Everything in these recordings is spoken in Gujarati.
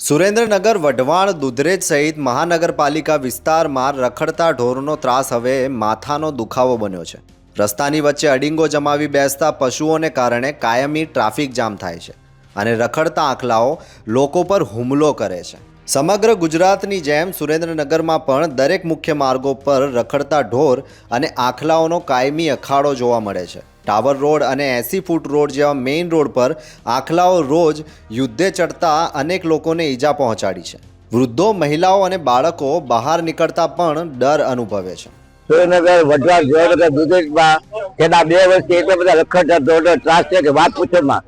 સુરેન્દ્રનગર, વઢવાણ, દુધરેજ સહિત મહાનગરપાલિકા વિસ્તારમાં રખડતા ઢોરનો ત્રાસ હવે માથાનો દુખાવો બન્યો છે। રસ્તાની વચ્ચે અડીંગો જમાવી બેસતા પશુઓને કારણે કાયમી ટ્રાફિક જામ થાય છે અને રખડતા આખલાઓ લોકો પર હુમલો કરે છે। સમગ્ર ગુજરાતની જેમ સુરેન્દ્રનગરમાં પણ દરેક મુખ્ય માર્ગો પર રખડતા ઢોર અને આખલાઓનો કાયમી અખાડો જોવા મળે છે। ટાવર રોડ અને 80 ફૂટ રોડ જેવા મેઇન રોડ પર આખલાઓ રોજ યુદ્ધે ચડતા અનેક લોકોને ઈજા પહોંચાડી છે। વૃદ્ધો, મહિલાઓ અને બાળકો બહાર નીકળતા પણ ડર અનુભવે છે। સુરેન્દ્રનગર, વઢવાણ, જુનાગઢ, દુધરેજમાં છેલ્લા 2 વર્ષથી એટલા બધા રખડતા ઢોરનો ત્રાસ છે કે વાત પૂછોમાં।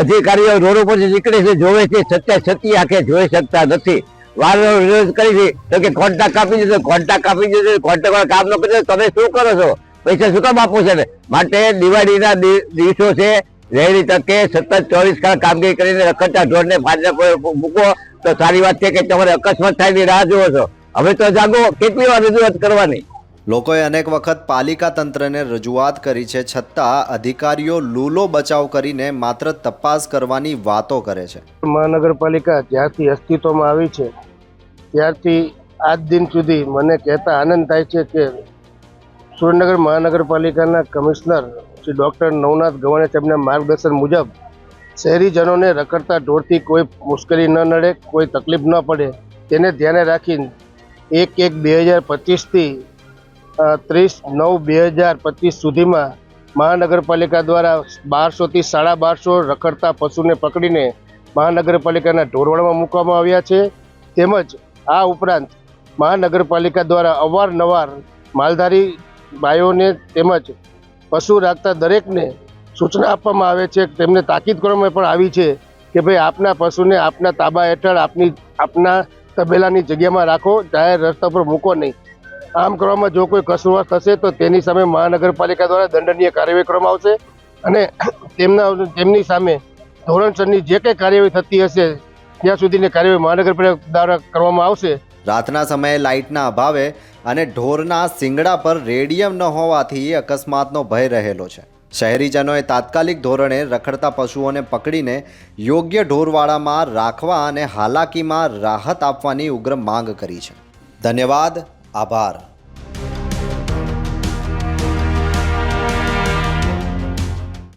અધિકારીઓ રોડ ઉપર નીકળે છે, જોવે છે, છતી આંખે જોઈ શકતા નથી। વારંવાર વિરોધ કરી છે તો કે કોન્ટ્રાક્ટ કાપી દીધો, કોન્ટ્રાક્ટ કામ ન કરે, તમે શું કરો છો, પૈસા શું કામ આપો છે? માટે દિવાળીના દિવસો છે, વહેલી તકે સતત 24 કલાક કામગીરી કરીને રખડતા ઢોરને ફાજલા મૂકો તો સારી વાત છે કે તમારે અકસ્માત થાય ની રાહ જુઓ છો। હવે તો જાગો, કેટલી વાર રજૂઆત કરવાની? લોકોએ અનેક વખત પાલિકા તંત્રને રજૂઆત કરી છે, છતાં અધિકારીઓ લૂલો બચાવ કરીને માત્ર તપાસ કરવાની વાતો કરે છે। મહાનગરપાલિકા જ્યારથી અસ્તિત્વમાં આવી છે ત્યારથી આજ દિન સુધી મને કહેતા આનંદ થાય છે કે સુરેન્દ્રનગર મહાનગરપાલિકાના કમિશનર શ્રી ડૉક્ટર નવનાથ ગવાણે સાહેબના માર્ગદર્શન મુજબ શહેરીજનોને રખડતા ઢોરથી કોઈ મુશ્કેલી ન નડે, કોઈ તકલીફ ન પડે, તેને ધ્યાને રાખીને 1/1/2025થી 30/9/2025 સુધીમાં મહાનગરપાલિકા દ્વારા 1200થી 1250 રખડતા પશુને પકડીને મહાનગરપાલિકાના ઢોરવાડામાં મૂકવામાં આવ્યા છે। તેમજ આ ઉપરાંત મહાનગરપાલિકા દ્વારા અવારનવાર માલધારી ભાઈઓને તેમજ પશુ રાખતા દરેકને સૂચના આપવામાં આવે છે, તેમને તાકીદ કરવામાં પણ આવી છે કે ભાઈ આપના પશુને આપના તાબા હેઠળ આપના તબેલાની જગ્યામાં રાખો, જાહેર રસ્તા પર મૂકો નહીં। આમ કરવામાં જો કોઈ કસૂરવાર થશે તો તેની સામે મહાનગરપાલિકા દ્વારા દંડનીય કાર્યવાહી કરવામાં આવશે અને તેમની સામે ધોરણસરની જે કંઈ કાર્યવાહી થતી હશે ત્યાં સુધીની કાર્યવાહી મહાનગરપાલિકા દ્વારા કરવામાં આવશે। રાતના સમયે લાઇટના અભાવે અને ઢોરના શિંગડા પર રેડિયમ ન હોવાથી અકસ્માતનો ભય રહેલો છે। શહેરીજનોએ તાત્કાલિક ધોરણે રખડતા પશુઓને પકડીને યોગ્ય ઢોરવાડામાં રાખવા અને હાલાકીમાં રાહત આપવાની ઉગ્ર માંગ કરી છે। ધન્યવાદ, આભાર।